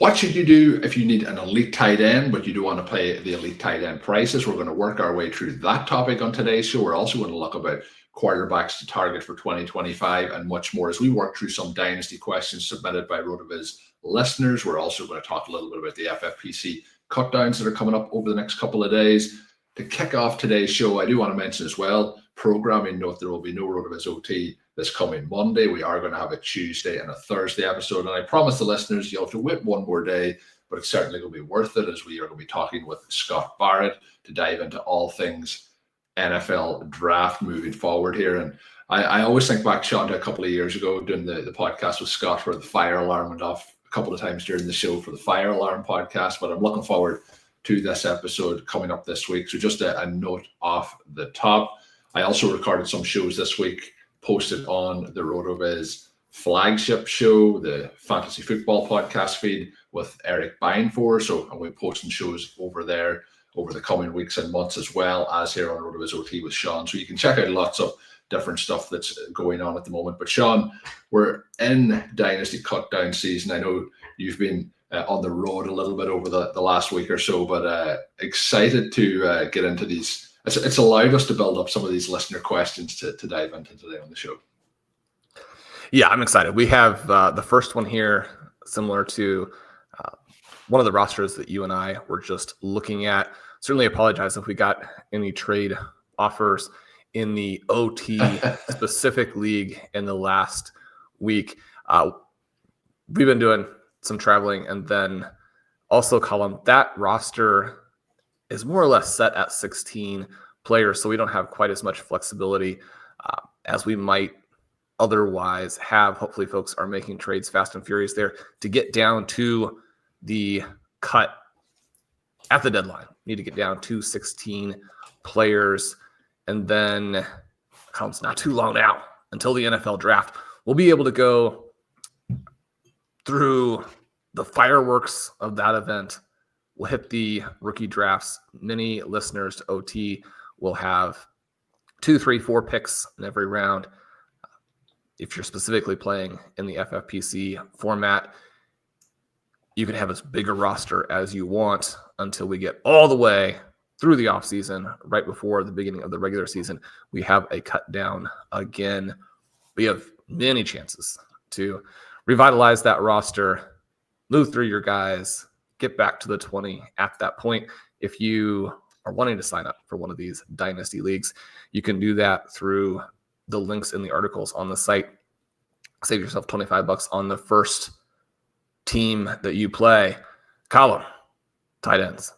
What should you do if you need an elite tight end, but you do want to play the elite tight end prices? We're going to work our way through that topic on today's show. We're also going to look about quarterbacks to target for 2025 and much more as we work through some dynasty questions submitted by RotoViz listeners. We're also going to talk a little bit about the FFPC cutdowns that are coming up over the next couple of days. To kick off today's show, I do want to mention as well, programming note, there will be no RotoViz OT this coming Monday. We are going to have a Tuesday and a Thursday episode. And I promise the listeners you'll have to wait one more day, but it's certainly going to be worth it as we are going to be talking with Scott Barrett to dive into all things NFL draft moving forward here. And I always think back, Shawn, to a couple of years ago doing the podcast with Scott where the fire alarm went off a couple of times during the show for the fire alarm podcast. But I'm looking forward to this episode coming up this week. So just a note off the top. I also recorded some shows this week, posted on the RotoViz flagship show, the Fantasy Football podcast feed with Eric Bindfor. So I'm going to be posting shows over there over the coming weeks and months, as well as here on RotoViz OT with Shawn. So you can check out lots of different stuff that's going on at the moment. But Shawn, we're in Dynasty Cutdown season. I know you've been on the road a little bit over the last week or so, but excited to get into these. It's allowed us to build up some of these listener questions to dive into today on the show. Yeah, I'm excited. We have the first one here, similar to one of the rosters that you and I were just looking at. Certainly apologize if we got any trade offers in the OT specific league in the last week. We've been doing some traveling, and then also, Colm, that roster is more or less set at 16 players, so we don't have quite as much flexibility as we might otherwise have. Hopefully folks are making trades fast and furious there to get down to the cut at the deadline. Need to get down to 16 players, and then comes not too long now until the NFL draft. We'll be able to go through the fireworks of that event. We'll hit the rookie drafts. Many listeners to OT will have 2, 3, 4 picks in every round. If you're specifically playing in the FFPC format, you can have as big a roster as you want until we get all the way through the offseason. Right before the beginning of the regular season, we have a cut down again. We have many chances to revitalize that roster, move through your guys, get back to the 20 at that point. If you are wanting to sign up for one of these dynasty leagues, you can do that through the links in the articles on the site. Save yourself $25 on the first team that you play. Colm, tight ends.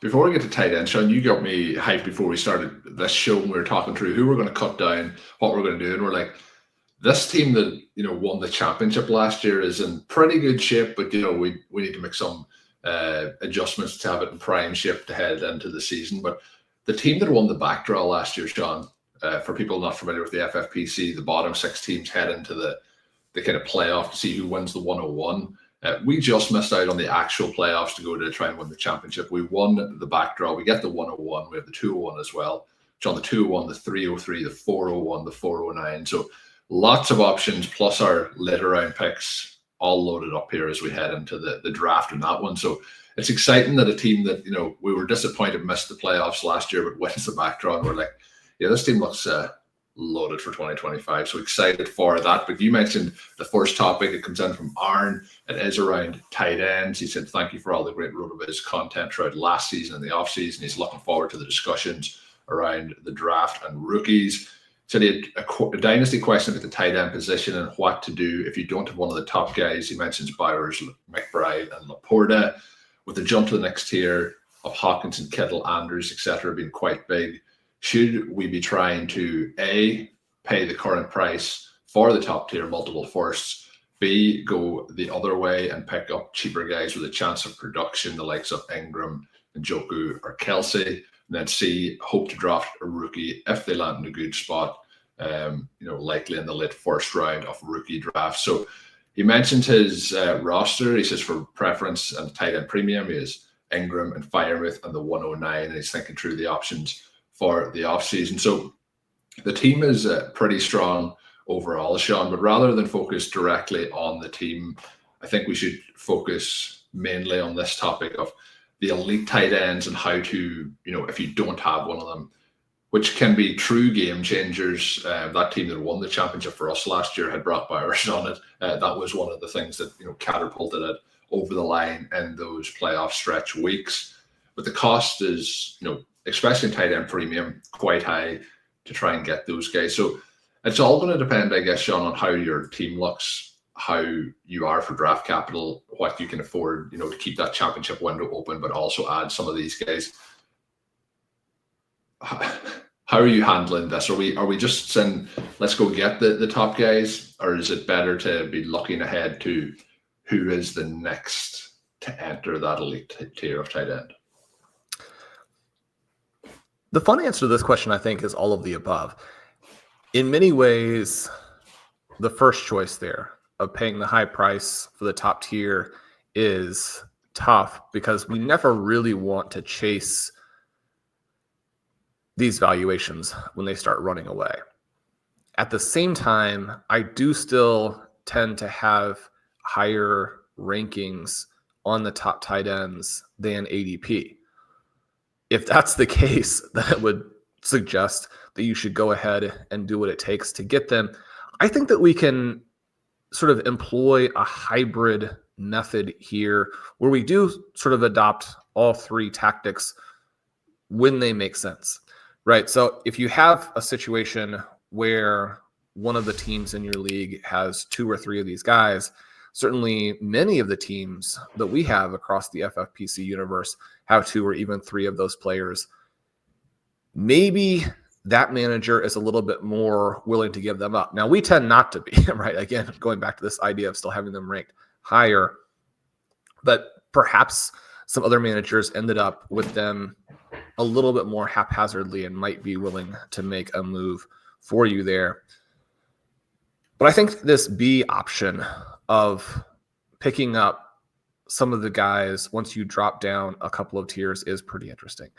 Before we get to tight end, Shawn, you got me hyped before we started this show when we were talking through who we're going to cut down, what we're going to do, and we're like, this team that won the championship last year is in pretty good shape, but we need to make some adjustments to have it in prime shape to head into the season. But the team that won the backdraw last year, Shawn, for people not familiar with the FFPC, the bottom 6 teams head into the kind of playoff to see who wins the 101. We just missed out on the actual playoffs to go to try and win the championship. We won the backdraw. We get the 101. We have the 201 as well. John, the 201, the 303, the 401, the 409. So lots of options, plus our later round picks, all loaded up here as we head into the draft in that one. So it's exciting that a team that, we were disappointed missed the playoffs last year, but wins the backdraw. And we're like, yeah, this team looks loaded for 2025. So excited for that. But you mentioned the first topic. It comes in from Aaron. It is around tight ends. He said, thank you for all the great RotoViz content throughout last season and the offseason. He's looking forward to the discussions around the draft and rookies. So he had a dynasty question about the tight end position and what to do if you don't have one of the top guys. He mentions Bowers, McBride, and Laporta. With the jump to the next tier of Hawkinson, Kittle, Andrews, etc., being quite big, should we be trying to A, pay the current price for the top tier multiple firsts, B, go the other way and pick up cheaper guys with a chance of production, the likes of Ingram, Njoku, or Kelsey, and then C, hope to draft a rookie if they land in a good spot, likely in the late first round of rookie drafts. So he mentioned his roster. He says for preference and tight end premium, he has Ingram and Firemouth and the 109, and he's thinking through the options for the offseason. So the team is pretty strong overall, Shawn, but rather than focus directly on the team, I think we should focus mainly on this topic of the elite tight ends and how to, if you don't have one of them, which can be true game changers. That team that won the championship for us last year had Brock Bowers on it. That was one of the things that catapulted it over the line in those playoff stretch weeks. But the cost is, especially in tight end premium, quite high to try and get those guys. So it's all going to depend, I guess, Shawn, on how your team looks, how you are for draft capital, what you can afford, to keep that championship window open, but also add some of these guys. How are you handling this? Are we just saying, let's go get the top guys, or is it better to be looking ahead to who is the next to enter that elite tier of tight end? The fun answer to this question, I think, is all of the above. In many ways, the first choice there of paying the high price for the top tier is tough because we never really want to chase these valuations when they start running away. At the same time, I do still tend to have higher rankings on the top tight ends than ADP. If that's the case, that would suggest that you should go ahead and do what it takes to get them. I think that we can sort of employ a hybrid method here where we do sort of adopt all three tactics when they make sense, right? So if you have a situation where one of the teams in your league has two or three of these guys, certainly many of the teams that we have across the FFPC universe have two or even three of those players. Maybe that manager is a little bit more willing to give them up. Now, we tend not to be, right? Again, going back to this idea of still having them ranked higher, but perhaps some other managers ended up with them a little bit more haphazardly and might be willing to make a move for you there. But I think this B option of picking up some of the guys once you drop down a couple of tiers is pretty interesting.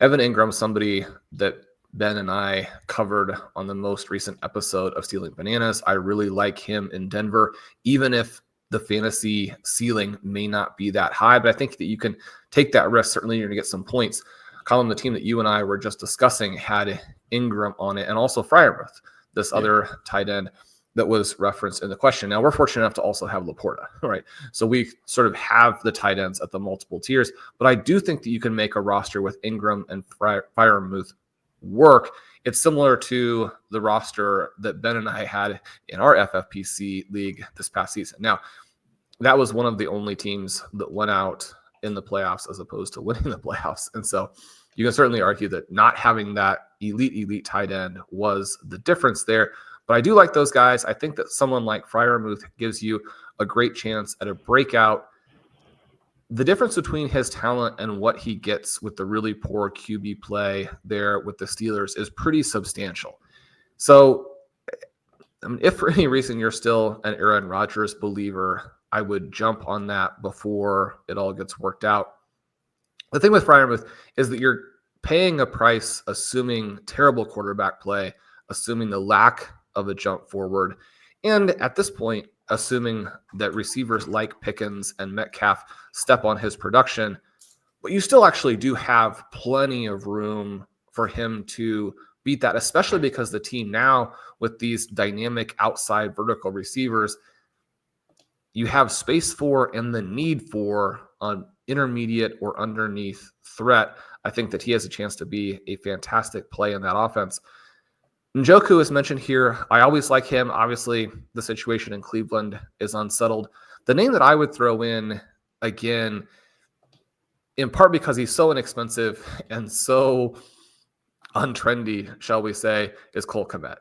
Evan Ingram, somebody that Ben and I covered on the most recent episode of Stealing Bananas. I really like him in Denver, even if the fantasy ceiling may not be that high, but I think that you can take that risk. Certainly you're going to get some points. Colm, the team that you and I were just discussing, had Ingram on it, and also Freiermuth, this other tight end that was referenced in the question. Now, we're fortunate enough to also have Laporta, right? So we sort of have the tight ends at the multiple tiers, but I do think that you can make a roster with Ingram and Freiermuth work. It's similar to the roster that Ben and I had in our FFPC league this past season. Now, that was one of the only teams that went out in the playoffs as opposed to winning the playoffs. And so you can certainly argue that not having that elite tight end was the difference there. But I do like those guys. I think that someone like Freiermuth gives you a great chance at a breakout. The difference between his talent and what he gets with the really poor QB play there with the Steelers is pretty substantial. So if for any reason you're still an Aaron Rodgers believer, I would jump on that before it all gets worked out. The thing with Freiermuth is that you're paying a price assuming terrible quarterback play, assuming the lack of a jump forward, and at this point, assuming that receivers like Pickens and Metcalf step on his production, but you still actually do have plenty of room for him to beat that, especially because the team now with these dynamic outside vertical receivers, you have space for and the need for an intermediate or underneath threat. I think that he has a chance to be a fantastic play in that offense. Njoku is mentioned here. I always like him. Obviously, the situation in Cleveland is unsettled. The name that I would throw in, again, in part because he's so inexpensive and so untrendy, shall we say, is Cole Kmet.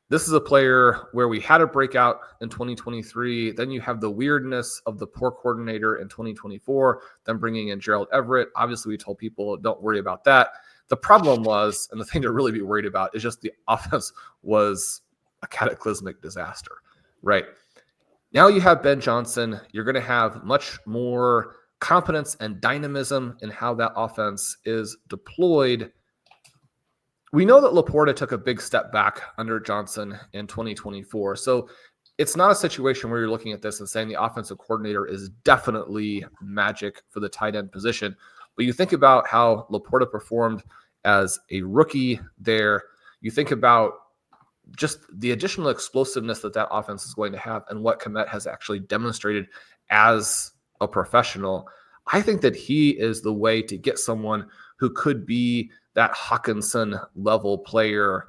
This is a player where we had a breakout in 2023. Then you have the weirdness of the poor coordinator in 2024, then bringing in Gerald Everett. Obviously, we told people, don't worry about that. The problem was, and the thing to really be worried about, is just the offense was a cataclysmic disaster, right? Now you have Ben Johnson. You're going to have much more competence and dynamism in how that offense is deployed. We know that Laporta took a big step back under Johnson in 2024. So it's not a situation where you're looking at this and saying the offensive coordinator is definitely magic for the tight end position. But you think about how Laporta performed as a rookie there. You think about just the additional explosiveness that offense is going to have and what Kmet has actually demonstrated as a professional. I think that he is the way to get someone who could be that Hawkinson level player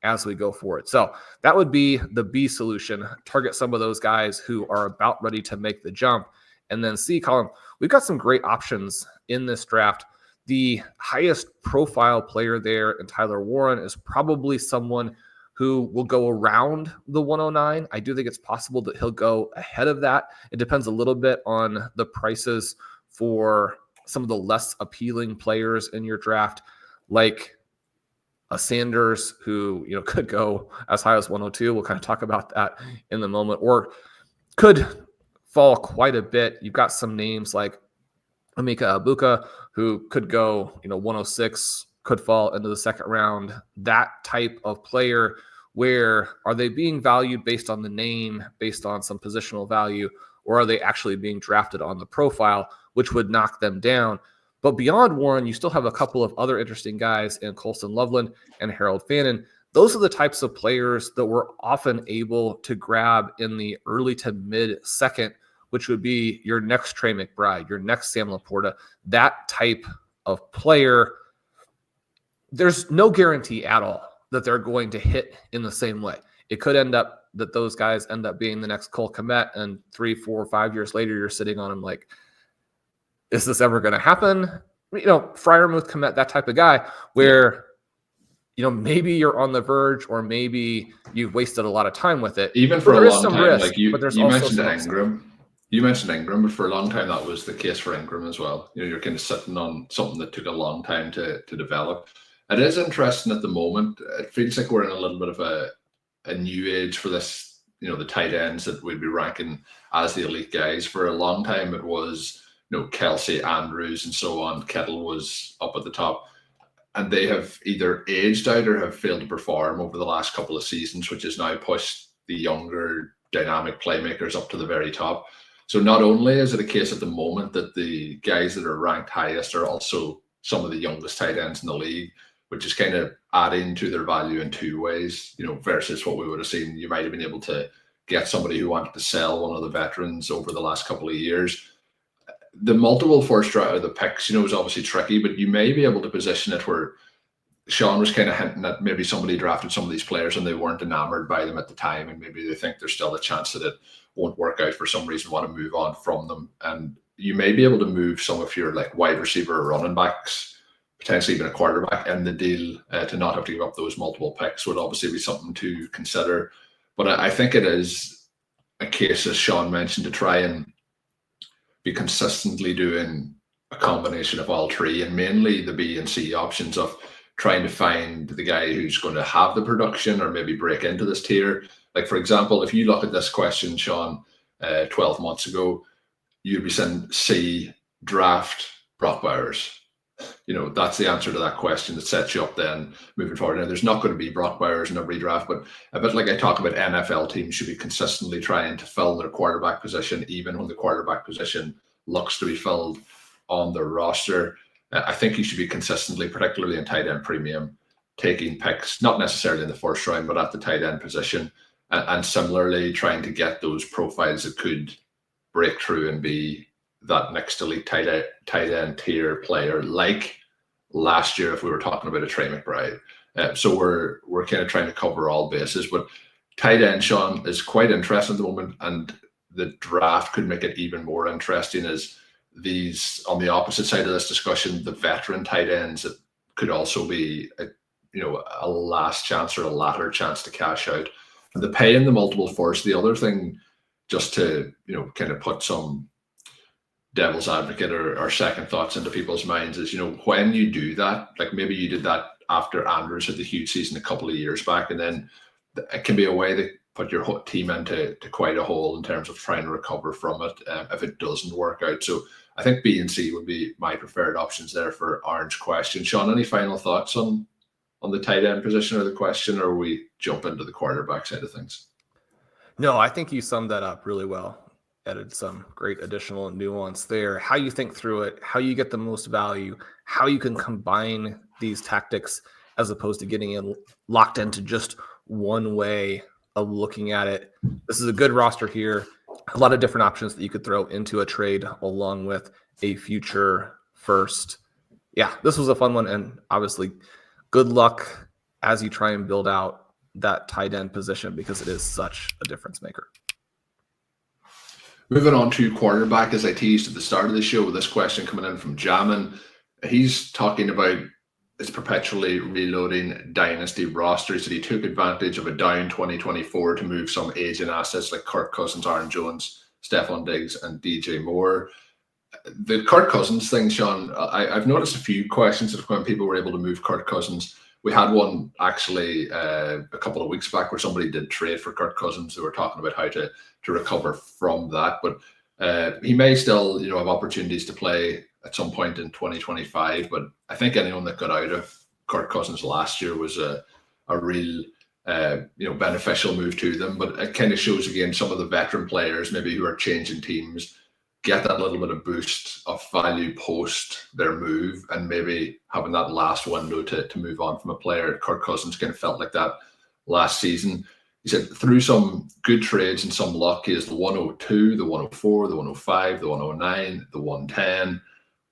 as we go forward. So that would be the B solution. Target some of those guys who are about ready to make the jump. And then C, Colm, we've got some great options in this draft. The highest profile player there in Tyler Warren is probably someone who will go around the 109. I do think it's possible that he'll go ahead of that. It depends a little bit on the prices for some of the less appealing players in your draft, like a Sanders, who could go as high as 102. We'll kind of talk about that in the moment, or could fall quite a bit. You've got some names like Emeka Egbuka, who could go 106, could fall into the second round. That type of player, where are they being valued based on the name, based on some positional value, or are they actually being drafted on the profile, which would knock them down? But beyond Warren, you still have a couple of other interesting guys in Colston Loveland and Harold Fannin. Those are the types of players that we're often able to grab in the early to mid second, which would be your next Trey McBride, your next Sam Laporta, that type of player. There's no guarantee at all that they're going to hit in the same way. It could end up that those guys end up being the next Cole Kmet, and 3, 4, 5 years later, you're sitting on him like, is this ever going to happen? Freiermuth, Kmet, that type of guy where, maybe you're on the verge, or maybe you've wasted a lot of time with it. Even for a long time, risk, like you mentioned Ingram. You mentioned Ingram, but for a long time that was the case for Ingram as well. You're kind of sitting on something that took a long time to develop. It is interesting at the moment. It feels like we're in a little bit of a new age for this, the tight ends that we'd be ranking as the elite guys. For a long time it was, Kelsey, Andrews, and so on. Kettle was up at the top. And they have either aged out or have failed to perform over the last couple of seasons, which has now pushed the younger dynamic playmakers up to the very top. So not only is it a case at the moment that the guys that are ranked highest are also some of the youngest tight ends in the league, which is kind of adding to their value in two ways, versus what we would have seen. You might have been able to get somebody who wanted to sell one of the veterans over the last couple of years. The multiple first round of the picks, is obviously tricky, but you may be able to position it where Shawn was kind of hinting that maybe somebody drafted some of these players and they weren't enamored by them at the time, and maybe they think there's still a chance that it won't work out for some reason, want to move on from them. And you may be able to move some of your like wide receiver or running backs, potentially even a quarterback in the deal, to not have to give up those multiple picks would obviously be something to consider. But I think it is a case, as Shawn mentioned, to try and be consistently doing a combination of all three, and mainly the B and C options of trying to find the guy who's going to have the production or maybe break into this tier. Like, for example, if you look at this question, Shawn, 12 months ago, you'd be saying C, draft Brock Bowers. That's the answer to that question that sets you up then moving forward. Now, there's not going to be Brock Bowers in a redraft, but a bit like I talk about, NFL teams should be consistently trying to fill their quarterback position, even when the quarterback position looks to be filled on their roster. I think you should be consistently, particularly in tight end premium, taking picks, not necessarily in the first round, but at the tight end position. And similarly, trying to get those profiles that could break through and be that next elite tight end tier player, like last year if we were talking about a Trey McBride. So we're kind of trying to cover all bases, but tight end, Shawn, is quite interesting at the moment, and the draft could make it even more interesting as these, on the opposite side of this discussion, the veteran tight ends that could also be a last chance or a latter chance to cash out. And the pay in the multiple first, the other thing, just to kind of put some devil's advocate or second thoughts into people's minds, is when you do that, like maybe you did that after Andrews had the huge season a couple of years back, and then it can be a way to put your team into quite a hole in terms of trying to recover from it if it doesn't work out. So I think B and C would be my preferred options there for Orange question. Shawn, any final thoughts on the tight end position or the question, or we jump into the quarterback side of things? No, I think you summed that up really well. Added some great additional nuance there. How you think through it, how you get the most value, how you can combine these tactics as opposed to getting locked into just one way of looking at it. This is a good roster here. A lot of different options that you could throw into a trade along with a future first. Yeah, this was a fun one. And obviously, good luck as you try and build out that tight end position because it is such a difference maker. Moving on to quarterback, as I teased at the start of the show, with this question coming in from Jamin. He's talking about his perpetually reloading dynasty roster. He said he took advantage of a down 2024 to move some aging assets like Kirk Cousins, Aaron Jones, Stephon Diggs, and DJ Moore. The Kirk Cousins thing, Shawn, I've noticed a few questions of when people were able to move Kirk Cousins. We had one actually a couple of weeks back where somebody did trade for Kirk Cousins. They were talking about how to recover from that. But he may still, have opportunities to play at some point in 2025. But I think anyone that got out of Kirk Cousins last year was a real, beneficial move to them. But it kind of shows, again, some of the veteran players maybe who are changing teams get that little bit of boost of value post their move, and maybe having that last window to move on from a player. Kirk Cousins kind of felt like that last season. He said through some good trades and some luck, he has the 102, the 104, the 105, the 109, the 110.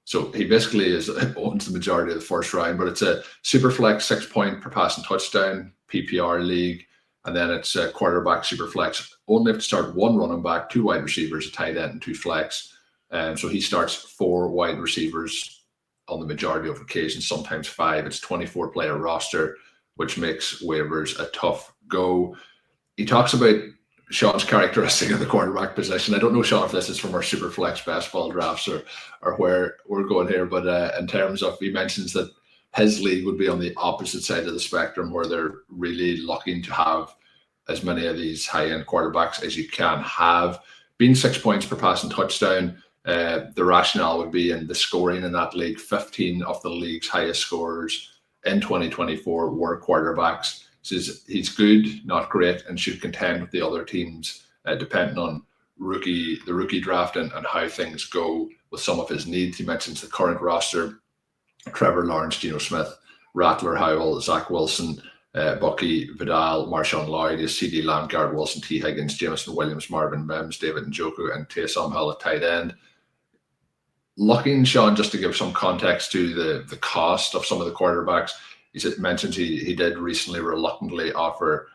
So he basically owns the majority of the first round, but it's a super flex 6 point per pass and touchdown PPR league. And then it's a quarterback super flex. Only have to start one running back, 2 wide receivers, a tight end, and 2 flex. So he starts 4 wide receivers on the majority of occasions, sometimes 5. It's 24-player roster, which makes waivers a tough go. He talks about Shawn's characteristic of the quarterback position. I don't know, Shawn, if this is from our super flex best ball drafts or where we're going here, but in terms of, he mentions that his league would be on the opposite side of the spectrum, where they're really looking to have as many of these high-end quarterbacks as you can have. Being 6 points per pass and touchdown, the rationale would be in the scoring in that league. 15 of the league's highest scorers in 2024 were quarterbacks. Says he's good, not great, and should contend with the other teams, depending on the rookie draft and how things go with some of his needs. He mentions the current roster: Trevor Lawrence, Geno Smith, Rattler Howell, Zach Wilson, Bucky Vidal, Marshawn Lloyd, CD Lamb, Garrett Wilson, T. Higgins, Jameson Williams, Marvin Mims, David Njoku, and Taysom Hill at tight end. Looking, Shawn, just to give some context to the cost of some of the quarterbacks, mentions he did recently reluctantly offer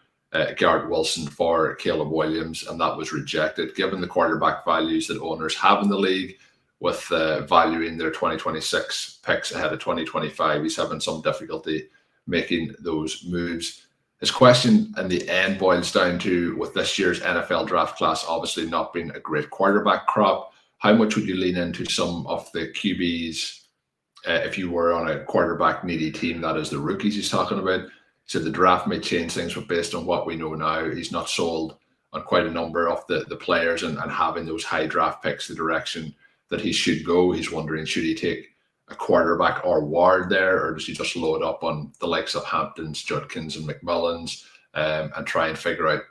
Garrett Wilson for Caleb Williams, and that was rejected. Given the quarterback values that owners have in the league, with valuing their 2026 picks ahead of 2025, he's having some difficulty making those moves. His question in the end boils down to, with this year's NFL draft class obviously not being a great quarterback crop, how much would you lean into some of the QBs if you were on a quarterback needy team? That is the rookies he's talking about. He said the draft may change things, but based on what we know now, he's not sold on quite a number of the players, and having those high draft picks the direction that he should go. He's wondering, should he take a quarterback or Ward there, or does he just load up on the likes of Hamptons, Judkins, and McMillans and try and figure out,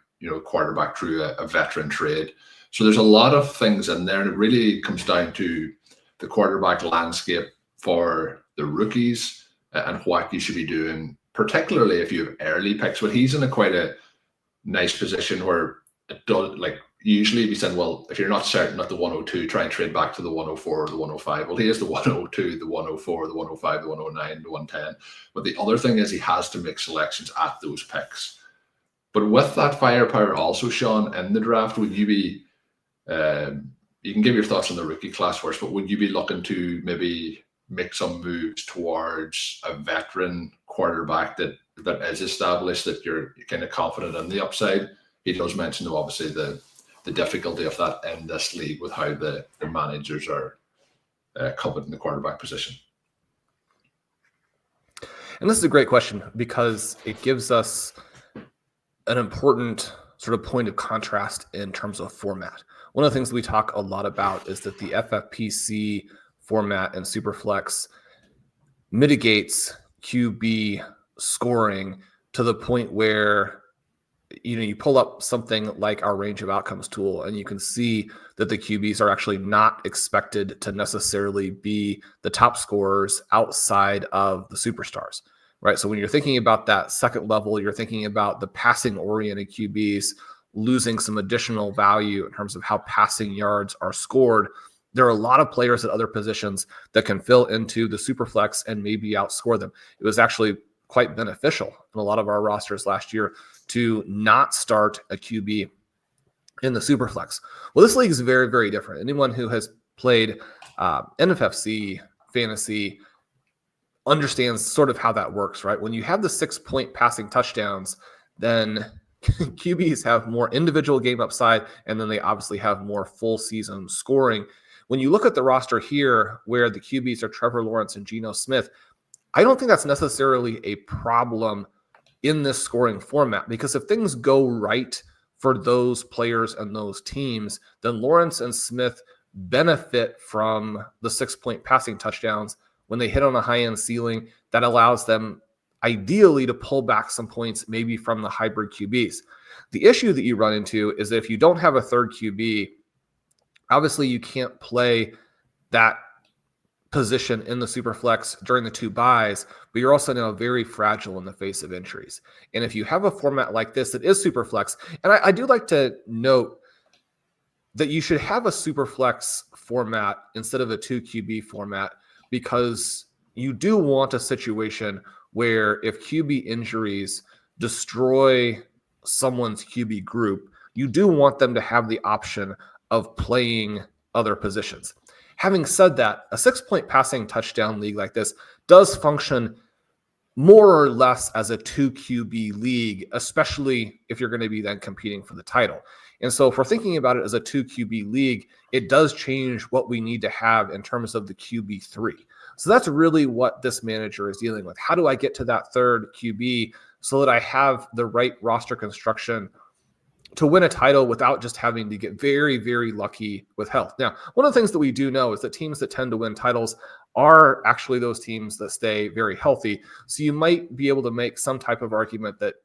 quarterback through a veteran trade? So there's a lot of things in there, and it really comes down to the quarterback landscape for the rookies and what you should be doing, particularly if you have early picks. But he's in quite a nice position where it does, like, usually we said, well, if you're not certain at the 102, try and trade back to the 104 or the 105. Well, he has the 102, the 104, the 105, the 109, the 110. But the other thing is he has to make selections at those picks. But with that firepower also, Shawn, in the draft, would you be, you can give your thoughts on the rookie class first, but would you be looking to maybe make some moves towards a veteran quarterback that is established, that you're kind of confident in the upside? He does mention, though, obviously the difficulty of that in this league with how the managers are coveting the quarterback position. And this is a great question because it gives us an important sort of point of contrast in terms of format. One of the things we talk a lot about is that the FFPC format and Superflex mitigates QB scoring to the point where you pull up something like our range of outcomes tool, and you can see that the QBs are actually not expected to necessarily be the top scorers outside of the superstars, right? So when you're thinking about that second level, you're thinking about the passing oriented QBs losing some additional value in terms of how passing yards are scored. There are a lot of players at other positions that can fill into the super flex and maybe outscore them. It was actually quite beneficial in a lot of our rosters last year to not start a QB in the Superflex. Well, this league is very, very different. Anyone who has played NFFC fantasy understands sort of how that works, right? When you have the 6-point passing touchdowns, then QBs have more individual game upside, and then they obviously have more full season scoring. When you look at the roster here, where the QBs are Trevor Lawrence and Geno Smith, I don't think that's necessarily a problem in this scoring format, because if things go right for those players and those teams, then Lawrence and Smith benefit from the 6-point passing touchdowns when they hit on a high-end ceiling that allows them ideally to pull back some points maybe from the hybrid QBs. The issue that you run into is that if you don't have a third QB, obviously you can't play that position in the Superflex during the 2 buys, but you're also now very fragile in the face of injuries. And if you have a format like this that is Superflex, and I do like to note that you should have a Superflex format instead of a 2 QB format, because you do want a situation where if QB injuries destroy someone's QB group, you do want them to have the option of playing other positions. Having said that, a 6-point passing touchdown league like this does function more or less as a 2 QB league, especially if you're going to be then competing for the title. And so if we're thinking about it as a 2 QB league, it does change what we need to have in terms of the QB3. So that's really what this manager is dealing with. How do I get to that third QB so that I have the right roster construction to win a title without just having to get very, very lucky with health? Now, one of the things that we do know is that teams that tend to win titles are actually those teams that stay very healthy. So you might be able to make some type of argument that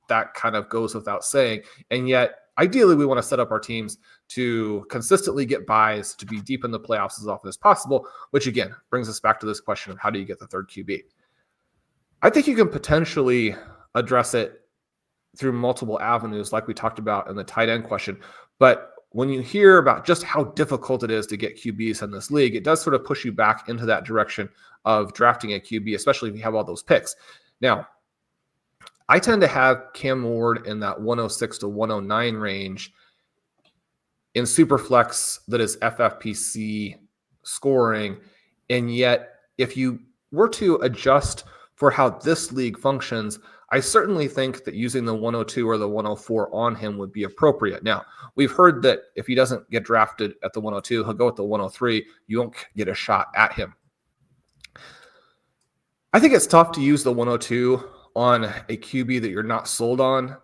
that kind of goes without saying. And yet, ideally, we want to set up our teams to consistently get buys, to be deep in the playoffs as often as possible, which again brings us back to this question of how do you get the third QB? I think you can potentially address it through multiple avenues, like we talked about in the tight end question. But when you hear about just how difficult it is to get QBs in this league, it does sort of push you back into that direction of drafting a QB, especially if you have all those picks. Now, I tend to have Cam Ward in that 106 to 109 range in Superflex that is FFPC scoring. And yet, if you were to adjust for how this league functions, I certainly think that using the 102 or the 104 on him would be appropriate. Now, we've heard that if he doesn't get drafted at the 102, he'll go with the 103. You won't get a shot at him. I think it's tough to use the 102 on a QB that you're not sold on.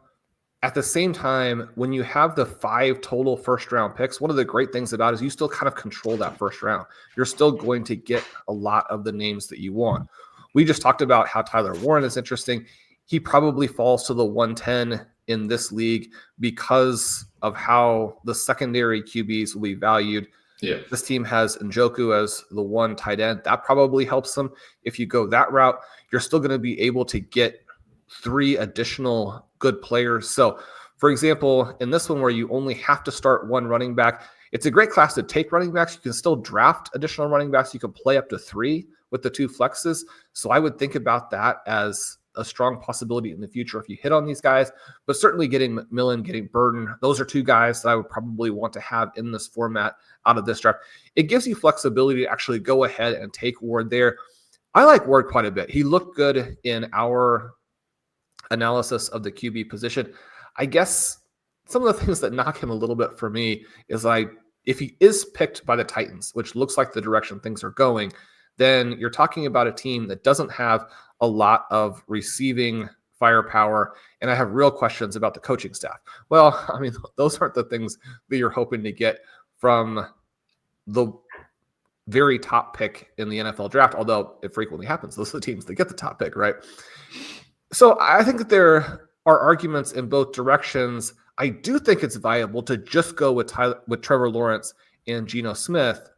At the same time, when you have the 5 total first-round picks, one of the great things about it is you still kind of control that first round. You're still going to get a lot of the names that you want. We just talked about how Tyler Warren is interesting. He probably falls to the 110 in this league because of how the secondary QBs will be valued. Yeah. This team has Njoku as the 1 tight end. That probably helps them. If you go that route, you're still going to be able to get 3 additional good players. So, for example, in this one where you only have to start 1 running back, it's a great class to take running backs. You can still draft additional running backs. You can play up to 3 with the 2 flexes. So I would think about that as a strong possibility in the future if you hit on these guys. But certainly getting McMillan, getting Burden, those are 2 guys that I would probably want to have in this format out of this draft. It gives you flexibility to actually go ahead and take Ward there. I like Ward quite a bit. He looked good in our analysis of the QB position. I guess some of the things that knock him a little bit for me is if he is picked by the Titans, which looks like the direction things are going, then you're talking about a team that doesn't have a lot of receiving firepower. And I have real questions about the coaching staff. Well, I mean, those aren't the things that you're hoping to get from the very top pick in the NFL draft, although it frequently happens. Those are the teams that get the top pick, right? So I think that there are arguments in both directions. I do think it's viable to just go with Trevor Lawrence and Geno Smith.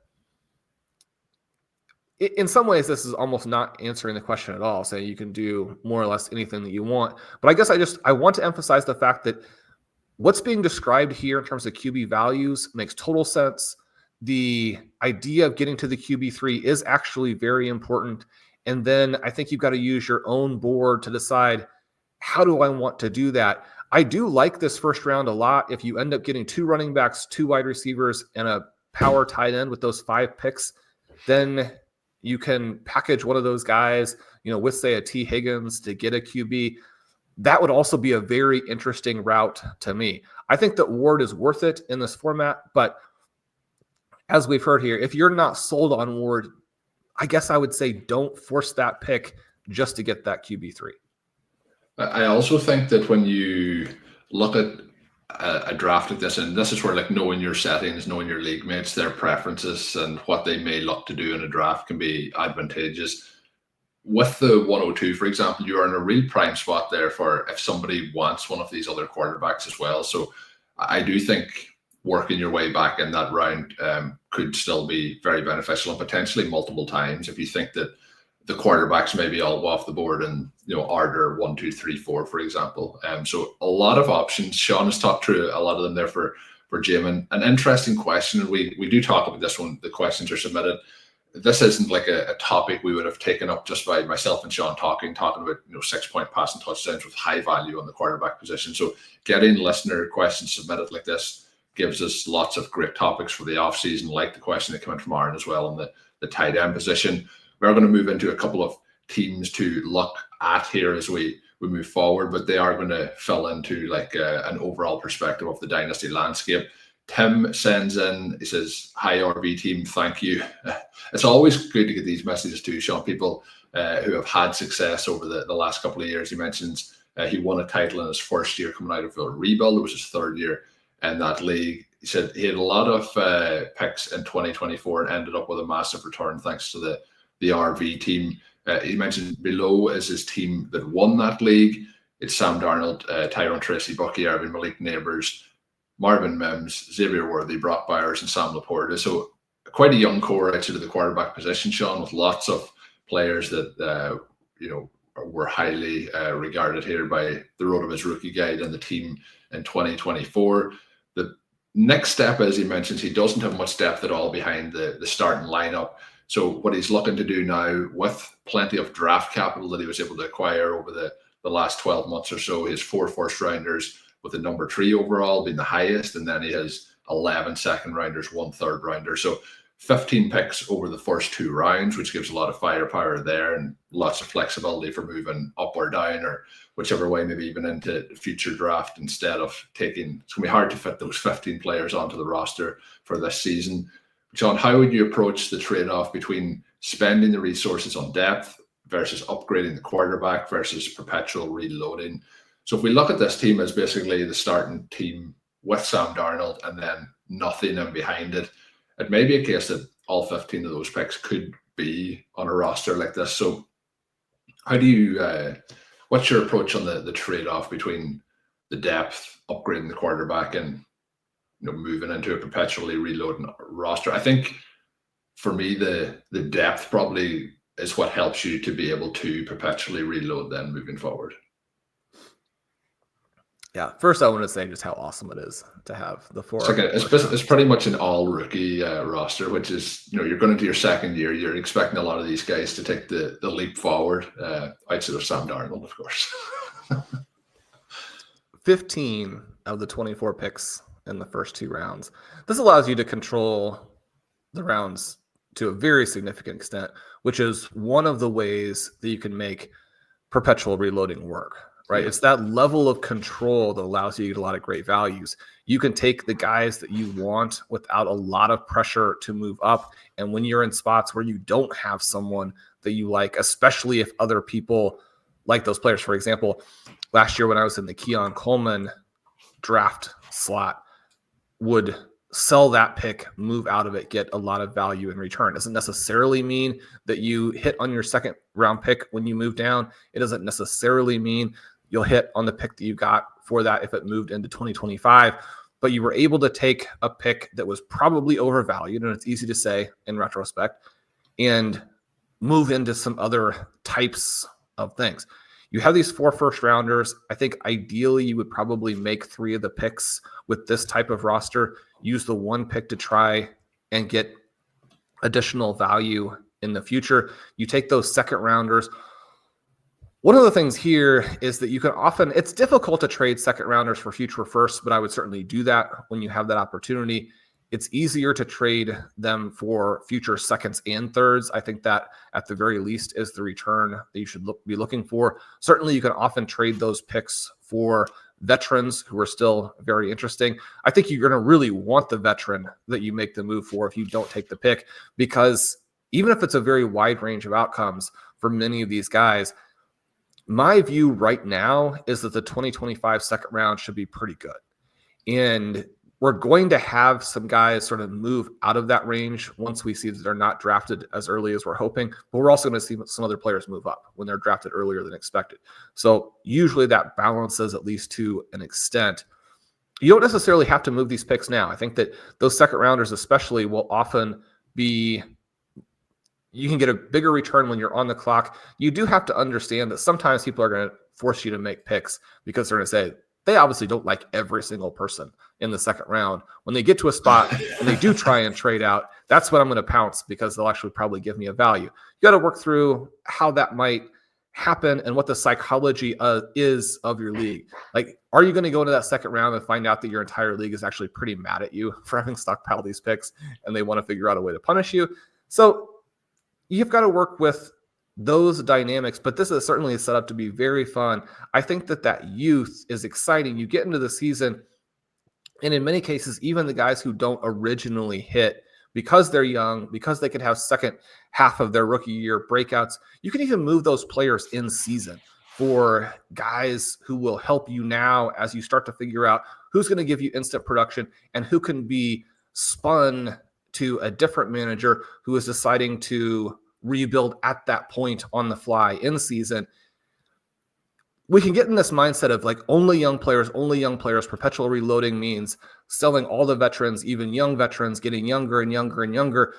In some ways, this is almost not answering the question at all, saying you can do more or less anything that you want. But I guess I want to emphasize the fact that what's being described here in terms of QB values makes total sense. The idea of getting to the QB3 is actually very important. And then I think you've got to use your own board to decide, how do I want to do that? I do like this first round a lot. If you end up getting 2 running backs, 2 wide receivers, and a power tight end with those 5 picks, then you can package one of those guys, with, say, a T. Higgins to get a QB. That would also be a very interesting route to me. I think that Ward is worth it in this format, but as we've heard here, if you're not sold on Ward, I guess I would say don't force that pick just to get that QB3. I also think that when you look at a draft like this, and this is where knowing your settings, knowing your league mates, their preferences, and what they may look to do in a draft can be advantageous. With the 102, for example, you are in a real prime spot there for if somebody wants one of these other quarterbacks as well. So I do think working your way back in that round could still be very beneficial, and potentially multiple times if you think that the quarterbacks maybe all off the board and order 1, 2, 3, 4, for example. So a lot of options. Shawn has talked through a lot of them there for Jamin. An interesting question, and we do talk about this when the questions are submitted. This isn't like a topic we would have taken up just by myself and Shawn talking about 6-point passing touchdowns with high value on the quarterback position. So getting listener questions submitted like this gives us lots of great topics for the offseason, like the question that came in from Aaron as well on the tight end position. We're going to move into a couple of teams to look at here as we move forward, but they are going to fill into an overall perspective of the Dynasty landscape. Tim sends in, he says, "Hi RV team, thank you." It's always good to get these messages too, Shawn. People who have had success over the last couple of years. He mentions he won a title in his first year coming out of a rebuild. It was his 3rd year in that league. He said he had a lot of picks in 2024 and ended up with a massive return thanks to the RV team. He mentioned below is his team that won that league. It's Sam Darnold, Tyrone Tracy, Bucky Irvin, Malik Neighbors, Marvin Mims, Xavier Worthy, Brock Byers, and Sam Laporta. So quite a young core actually to the quarterback position, Shawn, with lots of players that were highly regarded here by the RotoViz Rookie Guide and the team in 2024. The next step, as he mentions, he doesn't have much depth at all behind the starting lineup. So what he's looking to do now, with plenty of draft capital that he was able to acquire over the last 12 months or so, his 4 first-rounders with the number 3 overall being the highest, and then he has 11 second-rounders, 1 third-rounder. So 15 picks over the first 2 rounds, which gives a lot of firepower there and lots of flexibility for moving up or down or whichever way, maybe even into the future draft instead of taking. It's going to be hard to fit those 15 players onto the roster for this season. Shawn, how would you approach the trade-off between spending the resources on depth versus upgrading the quarterback versus perpetual reloading? So if we look at this team as basically the starting team with Sam Darnold and then nothing in behind it, it may be a case that all 15 of those picks could be on a roster like this. So how do you, what's your approach on the trade-off between the depth, upgrading the quarterback, and moving into a perpetually reloading roster? I think for me, the depth probably is what helps you to be able to perpetually reload then moving forward. Yeah, first I want to say just how awesome it is to have the 4. It's pretty much an all rookie roster, which is, you're going into your 2nd year. You're expecting a lot of these guys to take the leap forward, outside of Sam Darnold, of course. 15 of the 24 picks in the first 2 rounds. This allows you to control the rounds to a very significant extent, which is one of the ways that you can make perpetual reloading work, right? Yeah. It's that level of control that allows you to get a lot of great values. You can take the guys that you want without a lot of pressure to move up. And when you're in spots where you don't have someone that you like, especially if other people like those players. For example, last year when I was in the Keon Coleman draft slot, would sell that pick, move out of it, get a lot of value in return. It doesn't necessarily mean that you hit on your 2nd round pick when you move down. It doesn't necessarily mean you'll hit on the pick that you got for that if it moved into 2025. But you were able to take a pick that was probably overvalued, and it's easy to say in retrospect, and move into some other types of things. You have these 4 first rounders. I think ideally you would probably make 3 of the picks with this type of roster, use the 1 pick to try and get additional value in the future. You take those second rounders. One of the things here is that you can often, it's difficult to trade second rounders for future firsts, but I would certainly do that when you have that opportunity. It's easier to trade them for future seconds and thirds. I think that at the very least is the return that you should be looking for. Certainly you can often trade those picks for veterans who are still very interesting. I think you're going to really want the veteran that you make the move for if you don't take the pick, because even if it's a very wide range of outcomes for many of these guys, my view right now is that the 2025 second round should be pretty good. And we're going to have some guys sort of move out of that range once we see that they're not drafted as early as we're hoping. But we're also going to see some other players move up when they're drafted earlier than expected. So usually that balances, at least to an extent. You don't necessarily have to move these picks now. I think that those second rounders especially will often be, you can get a bigger return when you're on the clock. You do have to understand that sometimes people are going to force you to make picks because they're going to say, they obviously don't like every single person in the second round. When they get to a spot and they do try and trade out, that's when I'm going to pounce because they'll actually probably give me a value. You got to work through how that might happen and what the psychology is of your league. Like, are you going to go into that second round and find out that your entire league is actually pretty mad at you for having stockpiled these picks and they want to figure out a way to punish you? So you've got to work with those dynamics, but this is certainly set up to be very fun. I think that youth is exciting. You get into the season, and in many cases, even the guys who don't originally hit, because they're young, because they can have second half of their rookie year breakouts, you can even move those players in season for guys who will help you now as you start to figure out who's going to give you instant production and who can be spun to a different manager who is deciding to rebuild at that point on the fly in season. We can get in this mindset of like only young players. Perpetual reloading means selling all the veterans, even young veterans, getting younger and younger and younger.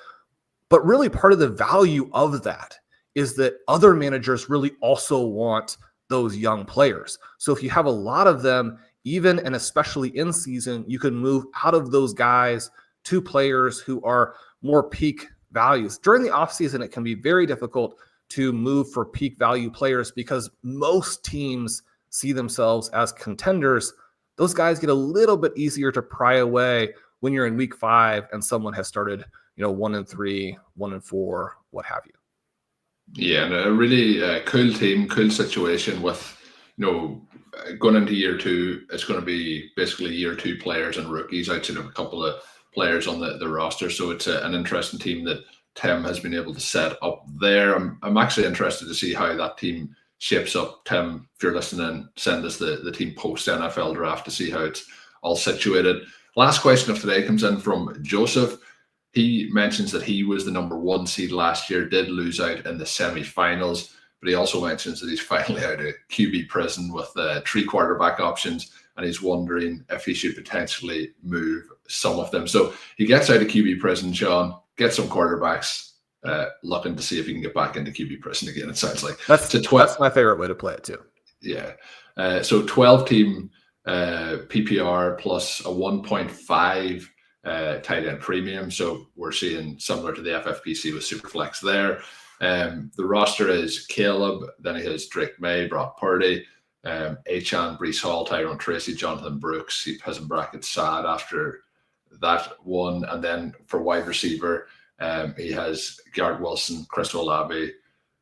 But really part of the value of that is that other managers really also want those young players. So if you have a lot of them, even and especially in season, you can move out of those guys to players who are more peak values. During the offseason, it can be very difficult to move for peak value players because most teams see themselves as contenders. Those guys get a little bit easier to pry away when you're in week 5 and someone has started, 1-3, 1-4, what have you. Yeah, and a really cool team, cool situation with, going into year 2, it's going to be basically year 2 players and rookies outside of a couple of players on the roster. So it's an interesting team that Tim has been able to set up there. I'm actually interested to see how that team shapes up. Tim, if you're listening, send us the team post NFL draft to see how it's all situated. Last question of today comes in from Joseph. He mentions that he was the number 1 seed last year, did lose out in the semifinals, but he also mentions that he's finally out of QB prison with 3 quarterback options, and he's wondering if he should potentially move some of them. So he gets out of QB prison, Shawn, gets some quarterbacks, looking to see if he can get back into QB prison again, it sounds like. That's my favorite way to play it too. Yeah. So 12-team PPR plus a 1.5 tight end premium. So we're seeing similar to the FFPC with Superflex there. The roster is Caleb, then he has Drake May, Brock Purdy, Achan, Breece Hall, Tyrone Tracy, Jonathan Brooks. He has in brackets Sad after that one. And then for wide receiver, he has Garrett Wilson, Chris Olave,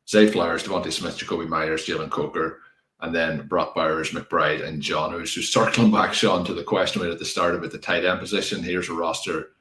Zay Flowers, Devontae Smith, Jacoby Myers, Jalen Coker, and then Brock Bowers, McBride, and John. So circling back, Shawn, to the question we had at the start about the tight end position, here's a roster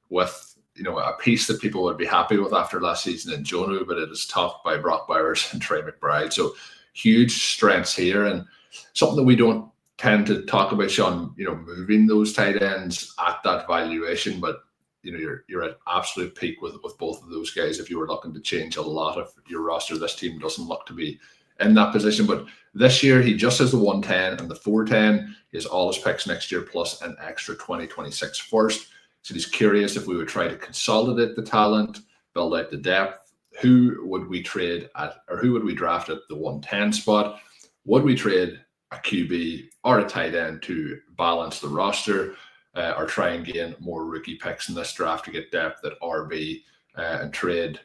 with a piece that people would be happy with after last season in Jonu, but it is topped by Brock Bowers and Trey McBride. So huge strengths here, and something that we don't tend to talk about, Shawn, moving those tight ends at that valuation, but you're at absolute peak with both of those guys. If you were looking to change a lot of your roster, this team doesn't look to be in that position. But this year, he just has the 110 and the 410. He has all his picks next year plus an extra 2026 first. So he's curious if we would try to consolidate the talent, build out the depth. Who would we trade at, or who would we draft at the 110 spot? Would we trade a QB or a tight end to balance the roster, or try and gain more rookie picks in this draft to get depth at RB, and trade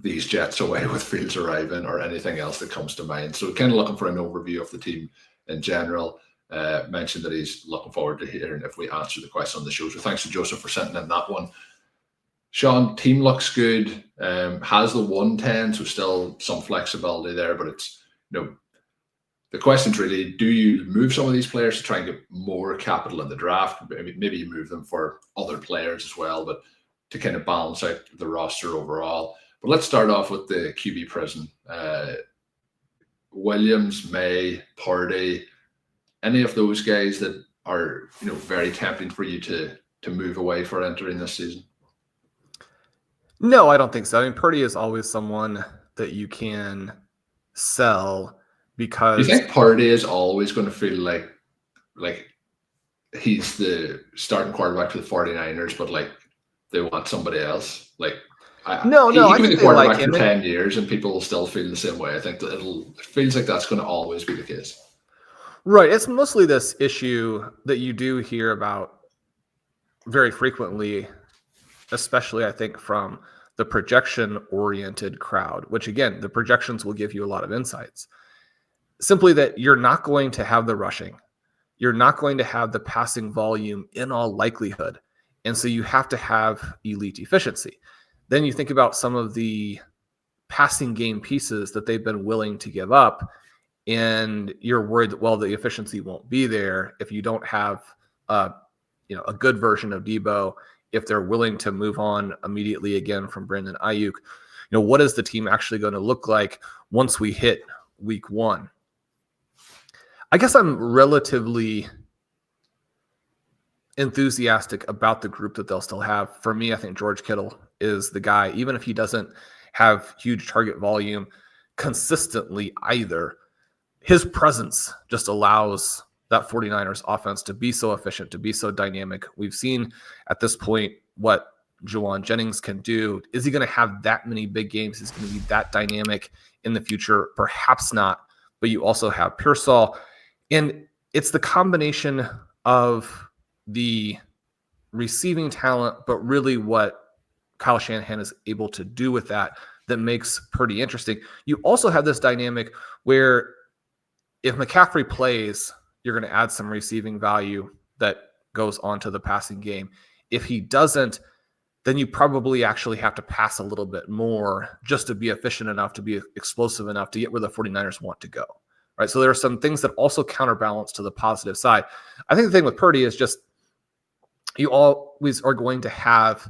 these Jets away with Fields arriving or anything else that comes to mind? So kind of looking for an overview of the team in general. Mentioned that he's looking forward to hearing if we answer the question on the show. So thanks to Joseph for sending in that one. Shawn, team looks good. Has the 110, so still some flexibility there, but it's, the question's really, do you move some of these players to try and get more capital in the draft? Maybe you move them for other players as well, but to kind of balance out the roster overall. But let's start off with the QB prison. Williams, May, Purdy, any of those guys that are, very tempting for you to move away for entering this season? No, I don't think so. I mean, Purdy is always someone that you can sell because... Do you think Purdy is always going to feel like he's the starting quarterback for the 49ers, but they want somebody else? No, he I can be think the quarterback like him for 10 years and people will still feel the same way. I think that it feels like that's going to always be the case. Right. It's mostly this issue that you do hear about very frequently, especially I think from the projection-oriented crowd, which again, the projections will give you a lot of insights. Simply that you're not going to have the rushing. You're not going to have the passing volume in all likelihood. And so you have to have elite efficiency. Then you think about some of the passing game pieces that they've been willing to give up, and you're worried that, well, the efficiency won't be there if you don't have a good version of Debo, if they're willing to move on immediately again from Brandon Ayuk. What is the team actually going to look like once we hit week 1? I guess I'm relatively enthusiastic about the group that they'll still have. For me, I think George Kittle is the guy, even if he doesn't have huge target volume consistently either. His presence just allows that 49ers offense to be so efficient, to be so dynamic. We've seen at this point what Juwan Jennings can do. Is he going to have that many big games? Is he going to be that dynamic in the future? Perhaps not. But you also have Pearsall. And it's the combination of the receiving talent, but really what Kyle Shanahan is able to do with that makes Purdy interesting. You also have this dynamic where if McCaffrey plays, you're going to add some receiving value that goes onto the passing game. If he doesn't, then you probably actually have to pass a little bit more just to be efficient enough, to be explosive enough to get where the 49ers want to go. Right. So there are some things that also counterbalance to the positive side. I think the thing with Purdy is just you always are going to have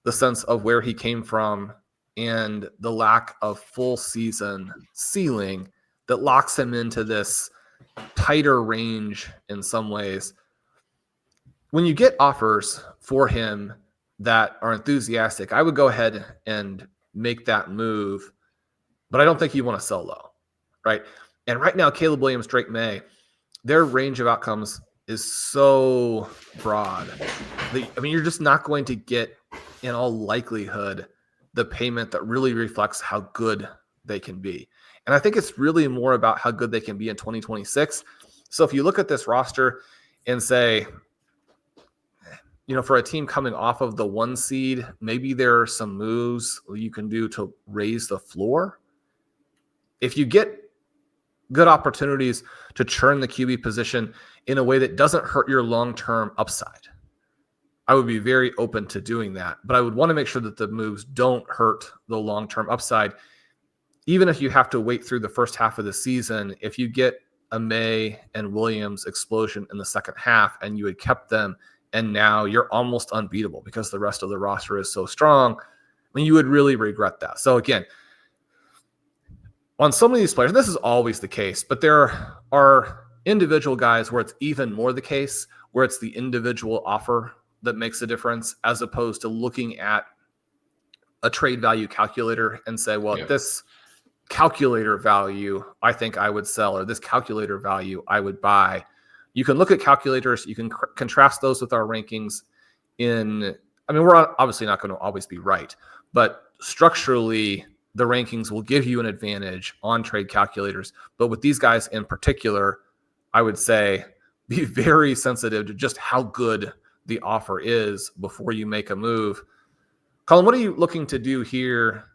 the sense of where he came from and the lack of full season ceiling that locks him into this tighter range in some ways. When you get offers for him that are enthusiastic, I would go ahead and make that move, but I don't think you want to sell low, right? And right now, Caleb Williams, Drake May, their range of outcomes is so broad. You're just not going to get, in all likelihood, the payment that really reflects how good they can be. And I think it's really more about how good they can be in 2026. So if you look at this roster and say, for a team coming off of the 1 seed, maybe there are some moves you can do to raise the floor. If you get good opportunities to churn the QB position in a way that doesn't hurt your long-term upside, I would be very open to doing that. But I would want to make sure that the moves don't hurt the long-term upside. Even if you have to wait through the first half of the season, if you get a May and Williams explosion in the second half and you had kept them, and now you're almost unbeatable because the rest of the roster is so strong, you would really regret that. So again, on some of these players, this is always the case, but there are individual guys where it's even more the case, where it's the individual offer that makes a difference, as opposed to looking at a trade value calculator and say, well, this calculator value I think I would sell, or this calculator value I would buy. You can look at calculators. You can contrast those with our rankings. We're obviously not going to always be right, but structurally, the rankings will give you an advantage on trade calculators. But with these guys in particular, I would say be very sensitive to just how good the offer is before you make a move. Colm, what are you looking to do here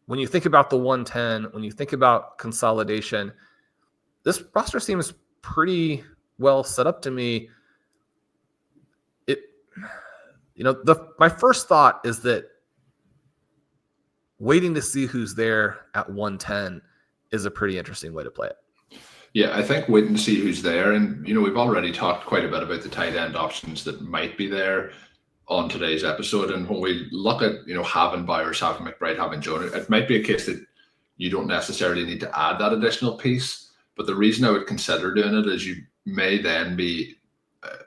when you think about the 110, when you think about consolidation? This roster seems pretty well set up to me. My first thought is that waiting to see who's there at 110 is a pretty interesting way to play it. Yeah, I think waiting to see who's there. And, we've already talked quite a bit about the tight end options that might be there on today's episode. And when we look at, having Bowers, having McBride, having Jones, it might be a case that you don't necessarily need to add that additional piece. But the reason I would consider doing it is you may then be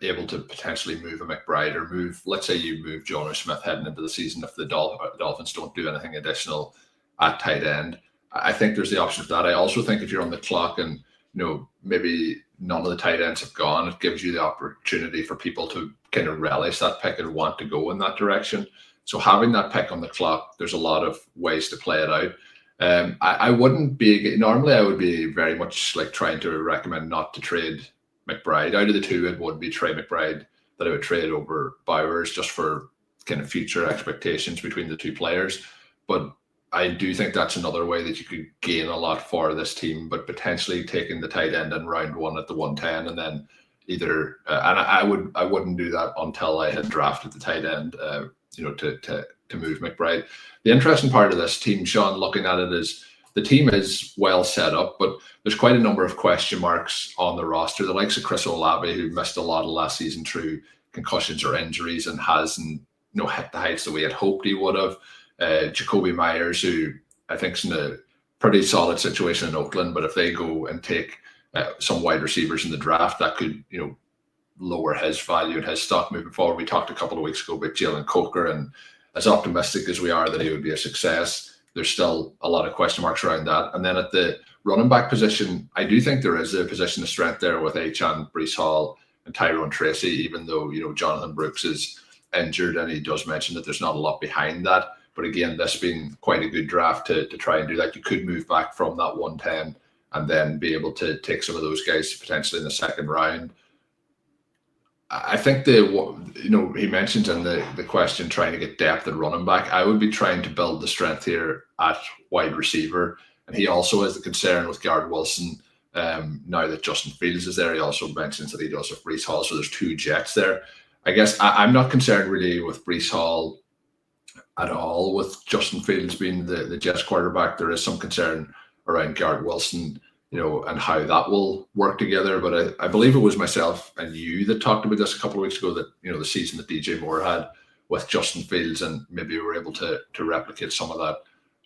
able to potentially move a McBride, or let's say you move John or Smith heading into the season if the Dolphins don't do anything additional at tight end. I think there's the option of that. I also think if you're on the clock and maybe none of the tight ends have gone, it gives you the opportunity for people to kind of relish that pick and want to go in that direction. So having that pick on the clock, there's a lot of ways to play it out. I wouldn't be, normally I would be very much like trying to recommend not to trade McBride. Out of the two, it would be Trey McBride that I would trade over Bowers, just for kind of future expectations between the two players. But I do think that's another way that you could gain a lot for this team, but potentially taking the tight end in round one at the 110, and then either and I wouldn't do that until I had drafted the tight end, to move McBride. The interesting part of this team, Shawn, looking at it, is the team is well set up, but there's quite a number of question marks on the roster. The likes of Chris Olave, who missed a lot of last season through concussions or injuries and hasn't hit the heights that we had hoped he would have. Jacoby Myers, who I think is in a pretty solid situation in Oakland, but if they go and take some wide receivers in the draft, that could lower his value and his stock moving forward. We talked a couple of weeks ago about Jalen Coker, and as optimistic as we are that he would be a success, there's still a lot of question marks around that. And then at the running back position, I do think there is a position of strength there with Achane, Breece Hall, and Tyrone Tracy, even though Jonathan Brooks is injured, and he does mention that there's not a lot behind that. But again, this being quite a good draft to try and do that, you could move back from that 110 and then be able to take some of those guys potentially in the second round. I think he mentions in the question trying to get depth at running back. I would be trying to build the strength here at wide receiver. And he also has the concern with Garrett Wilson. Now that Justin Fields is there, he also mentions that he does have Breece Hall. So there's two Jets there. I guess I'm not concerned really with Breece Hall at all with Justin Fields being the Jets quarterback. There is some concern around Garrett Wilson, and how that will work together. But I believe it was myself and you that talked about this a couple of weeks ago, that, the season that DJ Moore had with Justin Fields, and maybe we were able to replicate some of that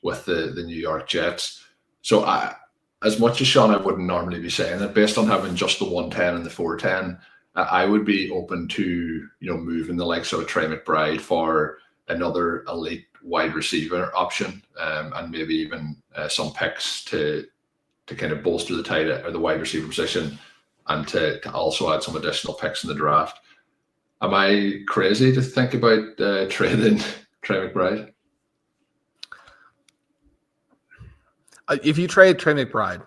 with the New York Jets. So as much as Shawn, I wouldn't normally be saying it, based on having just the 110 and the 410, I would be open to, moving the likes of Trey McBride for another elite wide receiver option, and maybe even some picks to kind of bolster the tight or the wide receiver position, and to also add some additional picks in the draft. Am I crazy to think about trading Trey McBride? If you trade Trey McBride,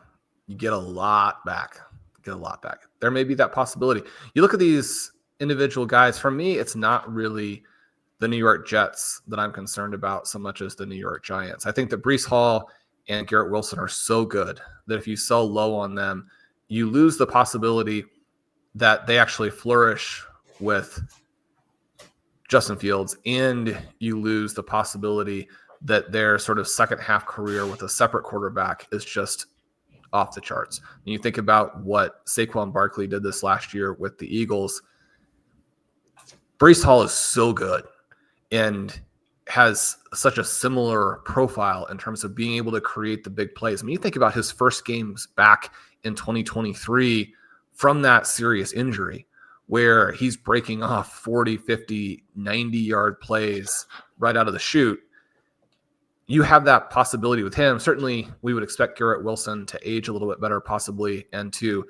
you get a lot back. There may be that possibility. You look at these individual guys. For me, it's not really the New York Jets that I'm concerned about so much as the New York Giants. I think that Breece Hall and Garrett Wilson are so good that if you sell low on them, you lose the possibility that they actually flourish with Justin Fields, and you lose the possibility that their sort of second half career with a separate quarterback is just off the charts. And you think about what Saquon Barkley did this last year with the Eagles. Breece Hall is so good and has such a similar profile in terms of being able to create the big plays. I mean, you think about his first games back in 2023 from that serious injury, where he's breaking off 40, 50, 90-yard plays right out of the chute. you have that possibility with him. Certainly, we would expect Garrett Wilson to age a little bit better, possibly, and to,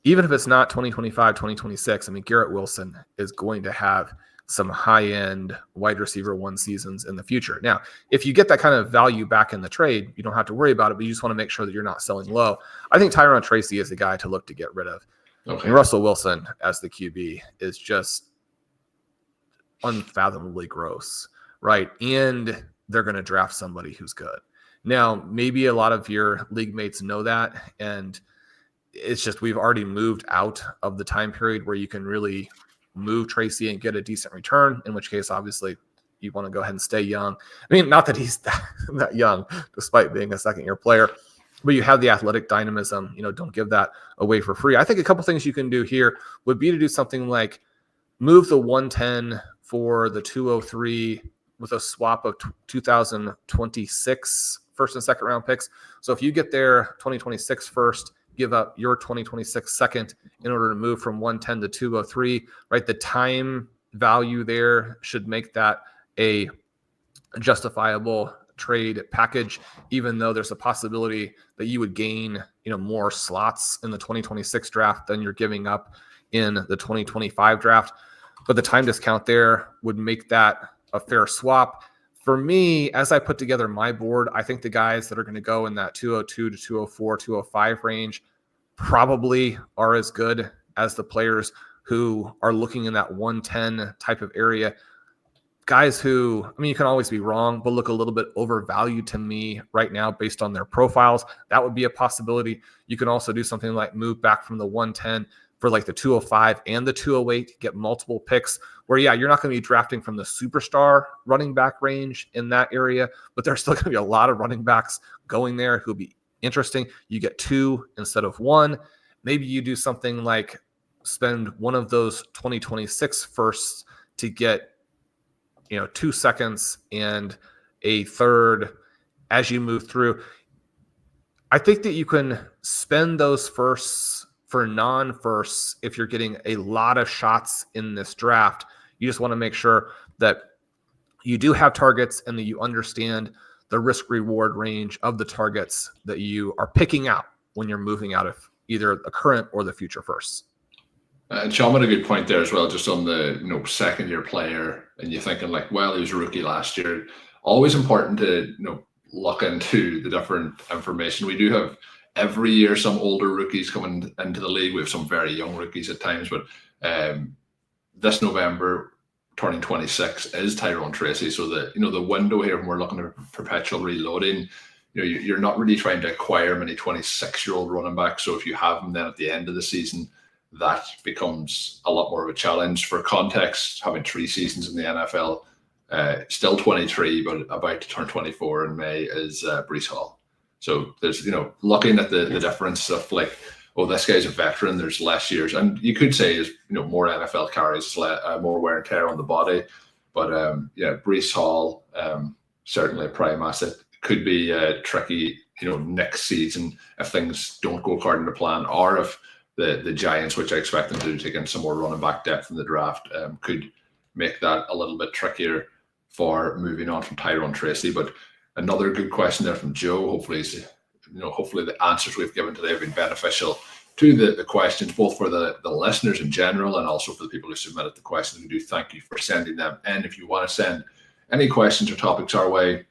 even if it's not 2025, 2026, I mean, Garrett Wilson is going to have some high-end wide receiver one seasons in the future. Now, if you get that kind of value back in the trade, you don't have to worry about it, but you just want to make sure that you're not selling low. I think Tyrone Tracy is the guy to look to get rid of. Okay. And Russell Wilson as the QB is just unfathomably gross, right? And they're going to draft somebody who's good. Now, maybe a lot of your league mates know that, and it's just we've already moved out of the time period where you can really move Tracy and get a decent return, in which case, obviously, you want to go ahead and stay young. I mean, not that he's that young, despite being a second-year player, but you have the athletic dynamism. Don't give that away for free. I think a couple things you can do here would be to do something like move the 110 for the 203 with a swap of 2026 first and second round picks. So if you get their 2026 first, give up your 2026 second in order to move from 110 to 203, right? The time value there should make that a justifiable trade package, even though there's a possibility that you would gain, more slots in the 2026 draft than you're giving up in the 2025 draft. But the time discount there would make that a fair swap. For me, as I put together my board, I think the guys that are going to go in that 202 to 204, 205 range probably are as good as the players who are looking in that 110 type of area. Guys who, you can always be wrong, but look a little bit overvalued to me right now based on their profiles. That would be a possibility. You can also do something like move back from the 110 for like the 205 and the 208, get multiple picks where, you're not going to be drafting from the superstar running back range in that area, but there's still going to be a lot of running backs going there who'll be interesting. You get two instead of one. Maybe you do something like spend one of those 2026 firsts to get 2 seconds and a third as you move through. I think that you can spend those firsts for non-firsts if you're getting a lot of shots in this draft. You just want to make sure that you do have targets and that you understand the risk-reward range of the targets that you are picking out when you're moving out of either the current or the future firsts. And Shawn made a good point there as well, just on the second-year player, and you're thinking like, well, he was a rookie last year. Always important to look into the different information. We do have every year some older rookies coming into the league. We have some very young rookies at times, but this November, turning 26, is Tyrone Tracy. So the window here when we're looking at perpetual reloading, you're not really trying to acquire many 26-year-old running backs. So if you have them then at the end of the season, that becomes a lot more of a challenge. For context, having 3 seasons in the NFL, still 23, but about to turn 24 in May, is Breece Hall. So there's, looking at the difference of like, oh, this guy's a veteran, there's less years. And you could say is, more NFL carries, more wear and tear on the body. But Breece Hall, certainly a prime asset. Could be tricky, next season if things don't go according to plan, or if the Giants, which I expect them to do, take in some more running back depth in the draft, could make that a little bit trickier for moving on from Tyrone Tracy. But another good question there from Joe. Hopefully the answers we've given today have been beneficial to the questions, both for the listeners in general and also for the people who submitted the questions. We do thank you for sending them. And if you want to send any questions or topics our way,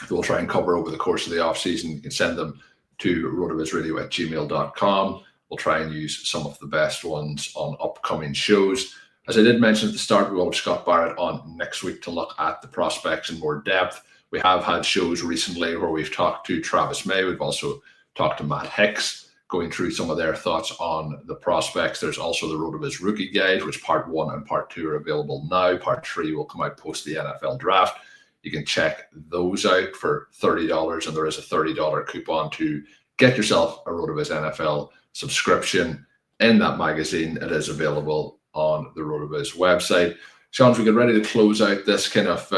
we'll try and cover over the course of the off season, you can send them to rotovizradio@gmail.com. We'll try and use some of the best ones on upcoming shows. As I did mention at the start, we will have Scott Barrett on next week to look at the prospects in more depth. We have had shows recently where we've talked to Travis May. We've also talked to Matt Hicks, going through some of their thoughts on the prospects. There's also the RotoViz Rookie Guide, which part 1 and part 2 are available now. Part 3 will come out post the NFL draft. You can check those out for $30, and there is a $30 coupon to get yourself a RotoViz NFL subscription. In that magazine, it is available on the RotoViz website. Shawn, as we get ready to close out this kind of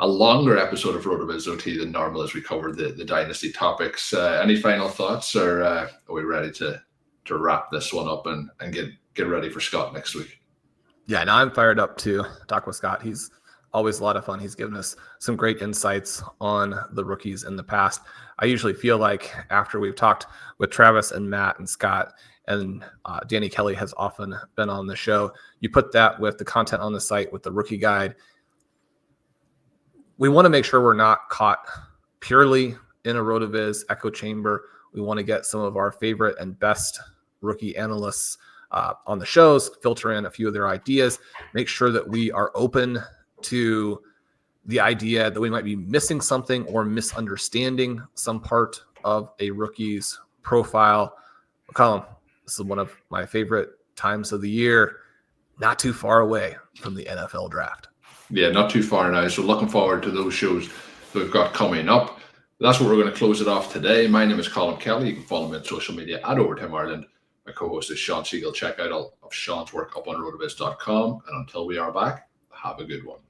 a longer episode of RotoViz OT than normal as we cover the Dynasty topics, any final thoughts, or are we ready to wrap this one up and get ready for Scott next week? Yeah, now I'm fired up to talk with Scott. He's Always a lot of fun. He's given us some great insights on the rookies in the past. I usually feel like after we've talked with Travis and Matt and Scott, and Danny Kelly has often been on the show, you put that with the content on the site with the rookie guide. We want to make sure we're not caught purely in a RotoViz echo chamber. We want to get some of our favorite and best rookie analysts on the shows, filter in a few of their ideas, make sure that we are open to the idea that we might be missing something or misunderstanding some part of a rookie's profile. Colm, this is one of my favorite times of the year, not too far away from the NFL draft. Yeah, not too far now. So looking forward to those shows that we've got coming up. That's what we're going to close it off today. My name is Colm Kelly. You can follow me on social media at Overtime Ireland. My co-host is Shawn Siegele. Check out all of Shawn's work up on rotoviz.com. And until we are back, have a good one.